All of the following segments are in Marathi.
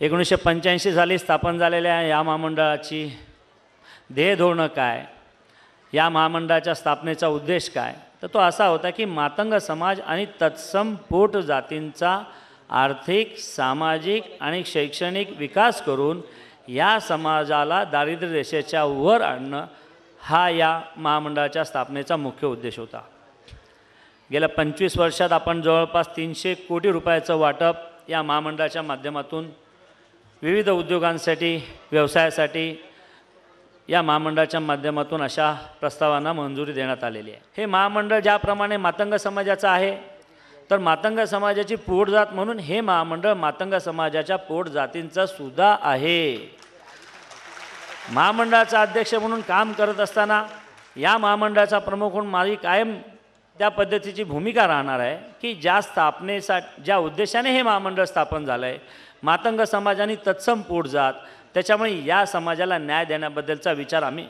1985 साली स्थापन झालेल्या या महामंडळाची ध्येय धोरणं काय, या महामंडळाच्या स्थापनेचा उद्देश काय, तर तो असा होता की मातंग समाज आणि तत्सम पोट जातींचा आर्थिक, सामाजिक आणि शैक्षणिक विकास करून या समाजाला दारिद्र्य रेषेच्या वर आणणं हा या महामंडळाच्या स्थापनेचा मुख्य उद्देश होता. गेल्या 25 वर्षात आपण जवळपास 300 कोटी रुपयाचं वाटप या महामंडळाच्या माध्यमातून विविध उद्योगांसाठी, व्यवसायासाठी या महामंडळाच्या माध्यमातून अशा प्रस्तावांना मंजुरी देण्यात आलेली आहे. हे महामंडळ ज्याप्रमाणे मातंग समाजाचं आहे, तर मातंग समाजाची पोटजात म्हणून हे महामंडळ मातंग समाजाच्या पोटजातींचं सुद्धा आहे. महामंडळाचा अध्यक्ष म्हणून काम करत असताना या महामंडळाचा प्रमुख म्हणून माझी कायम त्या पद्धतीची भूमिका राहणार आहे की ज्या स्थापनेसाठी, ज्या उद्देशाने हे महामंडळ स्थापन झालं आहे, मातंग समाज आणि तत्सम पोटजात, त्याच्यामुळे या समाजाला न्याय देण्याबद्दलचा विचार आम्ही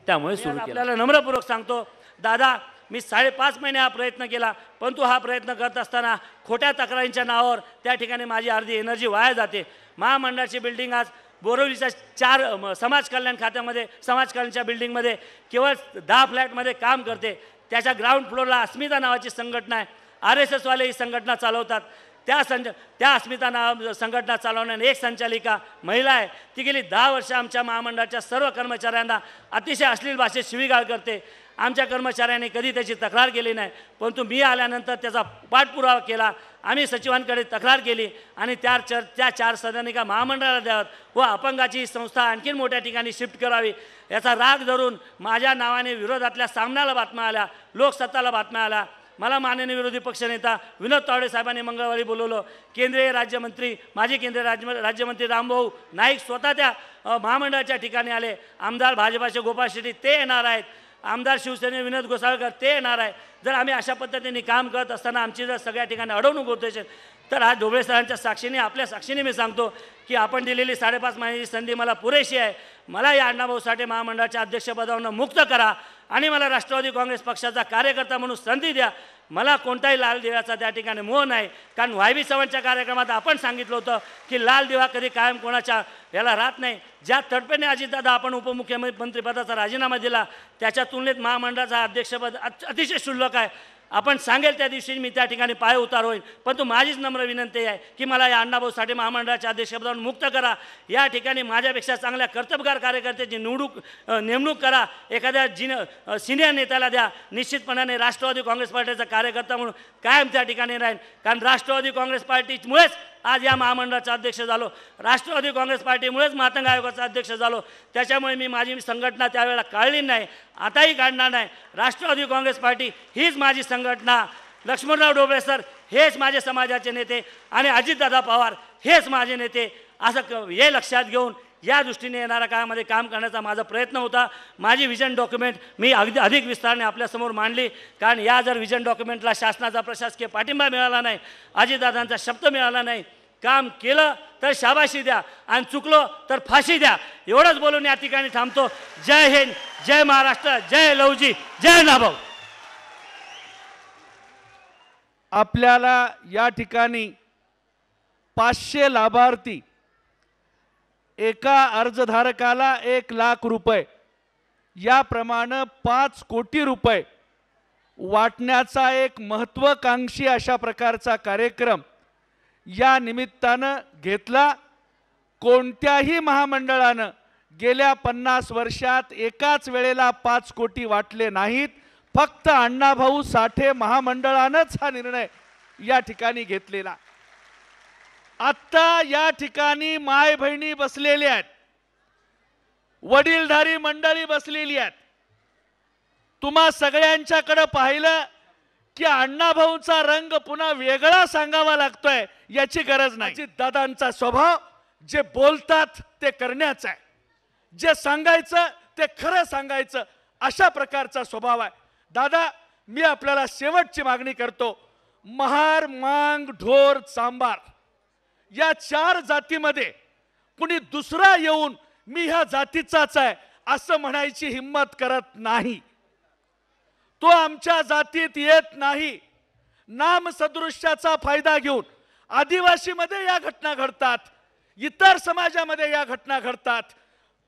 त्यामुळे सुरू केला. आपल्याला नम्रपूर्वक सांगतो, दादा मी 5.5 महिने हा प्रयत्न केला, परंतु हा प्रयत्न करत असताना खोट्या तक्रारींच्या नावावर त्या ठिकाणी माझी अर्धी एनर्जी वाया जाते. महामंडळाची बिल्डिंग आज बोरिवलीच्या 4 समाज कल्याण खात्यामध्ये, समाज कल्याणच्या बिल्डिंगमध्ये केवळ 10 फ्लॅटमध्ये काम करते. त्याच्या ग्राउंड फ्लोअरला अस्मिता नावाची संघटना आहे, RSS वाले ही संघटना चालवतात. त्या अस्मिता संघटना चालवणारी एक संचालिका महिला आहे. ती गेली 10 वर्ष आमच्या महामंडळाच्या सर्व कर्मचाऱ्यांना अतिशय अश्लील भाषेत शिवीगाळ करते. आमच्या कर्मचाऱ्यांनी कधी त्याची तक्रार केली नाही, परंतु मी आल्यानंतर त्याचा पाठपुरावा केला. आम्ही सचिवांकडे तक्रार केली आणि त्या 4 सदनिका महामंडळाला द्याव्यात व अपंगाची संस्था आणखीन मोठ्या ठिकाणी शिफ्ट करावी याचा राग धरून माझ्या नावाने विरोधातल्या सामन्याला बातम्या आल्या, लोकसत्ताला बातम्या आल्या. मला माननीय विरोधी पक्षनेता विनोद तावडे साहेबांनी मंगळवारी बोलवलं. केंद्रीय राज्यमंत्री, माजी केंद्रीय राज्यमंत्री रामभाऊ नाईक स्वतः त्या महामंडळाच्या ठिकाणी आले. आमदार भाजपाचे गोपाळ शेट्टी ते येणार आहेत, आमदार शिवसेने विनोद गोसाळकर ते येणार आहे. जर आम्ही अशा पद्धतीने काम करत असताना आमची जर सगळ्या ठिकाणी अडवणूक होत असेल तर आज ढोबळे सरांच्या साक्षीने, आपल्या साक्षीने मी सांगतो की आपण दिलेली 5.5 महिन्याची संधी मला पुरेशी आहे. मला या अण्णाभाऊ साठे महामंडळाच्या अध्यक्षपदावरून मुक्त करा आणि मला राष्ट्रवादी काँग्रेस पक्षाचा कार्यकर्ता म्हणून संधी द्या. मला कोणताही लाल दिव्याचा त्या ठिकाणी मोह नाही, कारण YB चव्हाणच्या कार्यक्रमात आपण सांगितलं होतं की लाल दिवा कधी कायम कोणाच्या याला राहत नाही. ज्या तडपेने अजितदादा आपण उपमुख्यमंत्रीपदाचा राजीनामा दिला, त्याच्या तुलनेत महामंडळाचा अध्यक्षपद अतिशय क्षुल्लक आहे. आपण सांगेल त्या दिवशी मी त्या ठिकाणी पाय उतार होईल, परंतु माझीच नम्र विनंती आहे की मला या अण्णाभाऊ साठे महामंडळाच्या अध्यक्षपदावरून मुक्त करा. या ठिकाणी माझ्यापेक्षा चांगल्या कर्तबगार कार्यकर्त्याची नेमणूक करा. एखाद्या सिनियर नेत्याला द्या. निश्चितपणाने राष्ट्रवादी काँग्रेस पार्टीचा कार्यकर्ता म्हणून कायम त्या ठिकाणी राहील, कारण राष्ट्रवादी काँग्रेस पार्टीमुळेच आज या महामंडळाचा अध्यक्ष झालो, राष्ट्रवादी काँग्रेस पार्टीमुळेच मातंग आयोगाचा अध्यक्ष झालो. त्याच्यामुळे मी माझी संघटना त्यावेळेला काढली नाही, आताही काढणार नाही. राष्ट्रवादी काँग्रेस पार्टी हीच माझी संघटना. लक्ष्मणराव ढोबळे सर हेच माझे समाजाचे नेते आणि अजितदादा पवार हेच माझे नेते, असं हे लक्षात घेऊन या दृष्टीने येणाऱ्या काळामध्ये काम करण्याचा माझा प्रयत्न होता. माझी विजन डॉक्युमेंट मी अधिक विस्ताराने आपल्यासमोर मांडली, कारण या जर विजन डॉक्युमेंटला शासनाचा प्रशासकीय पाठिंबा मिळाला नाही, अजितदादांचा शब्द मिळाला नाही, काम केलं तर शाबाशी द्या आणि चुकलो तर फाशी द्या, एवढंच बोलून या ठिकाणी थांबतो. जय हिंद, जय महाराष्ट्र, जय लवजी, जय नाभाऊ. आपल्याला या ठिकाणी 500 लाभार्थी, एका अर्जधारकाला 1 लाख रुपये, याप्रमाणे 5 कोटी रुपये वाटण्याचा एक महत्त्वाकांक्षी अशा प्रकारचा कार्यक्रम या निमित्तानं घेतला. कोणत्याही महामंडळानं गेल्या 50 वर्षात एकाच वेळेला 5 कोटी वाटले नाहीत. फक्त अण्णाभाऊ साठे महामंडळानंच हा निर्णय या ठिकाणी घेतलेला. आत्ता या ठिकाणी माय बहिणी बसलेल्या आहेत, वडीलधारी मंडळी बसलेली आहेत. तुम्हा सगळ्यांच्याकडे पाहिलं की अण्णाभाऊचा रंग पुन्हा वेगळा सांगावा लागतोय याची गरज नाही. दादांचा स्वभाव जे बोलतात ते करण्याचा आहे, जे सांगायचं ते खरं सांगायचं, अशा प्रकारचा स्वभाव आहे. दादा मी आपल्याला शेवटची मागणी करतो. महार, मांग, ढोर, चांबार या 4 जातीमध्ये कुणी दुसरा येऊन मी ह्या जातीचाच आहे असं म्हणायची हिम्मत करत नाही. तो आमच्या जातीत येत नाही. नाम सदृश्याचा फायदा घेऊन आदिवासीमध्ये या घटना घडतात. इतर समाजामध्ये या घटना घडतात,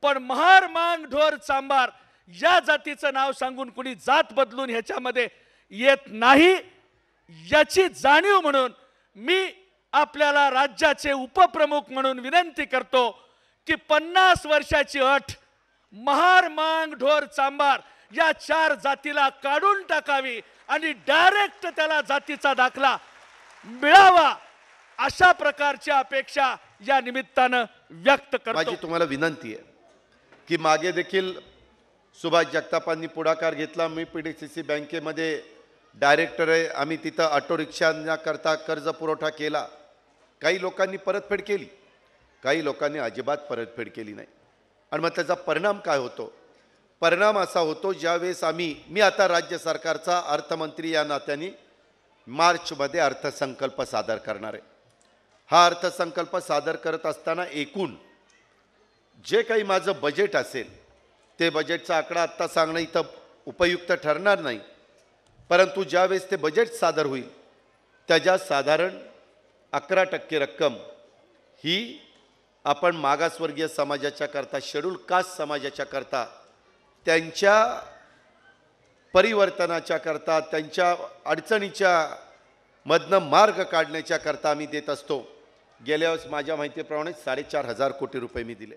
पण महार मांग ढोर चांबार या जातीचं नाव सांगून कुणी जात बदलून ह्याच्यामध्ये येत नाही, याची जाणीव म्हणून मी आपल्याला राज्याचे उपप्रमुख म्हणून विनंती करतो की 50 वर्षाची अट महार मांग ढोर चांबार या 4 जातीला काढून टाकावी आणि डायरेक्ट त्याला जातीचा दाखला मिळावा, अशा प्रकारची अपेक्षा या निमित्तानं व्यक्त करतो. माझी तुम्हाला विनंती आहे की मागे देखील सुभाष जगतापांनी पुढाकार घेतला. मी PDCC बँकेमध्ये डायरेक्टर आहे. आम्ही तिथं ऑटो रिक्षांकरता कर्ज पुरवठा केला. काही लोकांनी परतफेड केली, काही लोकांनी अजिबात परतफेड केली नाही. आणि मग त्याचा परिणाम काय होतो? परिणाम असा होतो, ज्यावेळेस मी आता राज्य सरकारचा अर्थमंत्री या नात्याने मार्चमध्ये अर्थसंकल्प सादर करणार आहे. हा अर्थसंकल्प सादर करत असताना एकूण जे काही माझं बजेट असेल ते बजेटचा आकडा आत्ता सांगणं इथं उपयुक्त ठरणार नाही, परंतु ज्यावेळेस ते बजेट सादर होईल त्याच्या साधारण 11% रक्कम ही आपण मागासवर्गीय समाजाच्या करता, शेड्यूल कास्ट समाजाच्या करता, त्यांच्या परिवर्तनाच्या करता, त्यांच्या अडचणीच्या मधनं मार्ग काढण्याच्या करता आम्ही देत असतो. गेल्या वेळेस माझ्या माहितीप्रमाणे 4,500 कोटी रुपये मी दिले.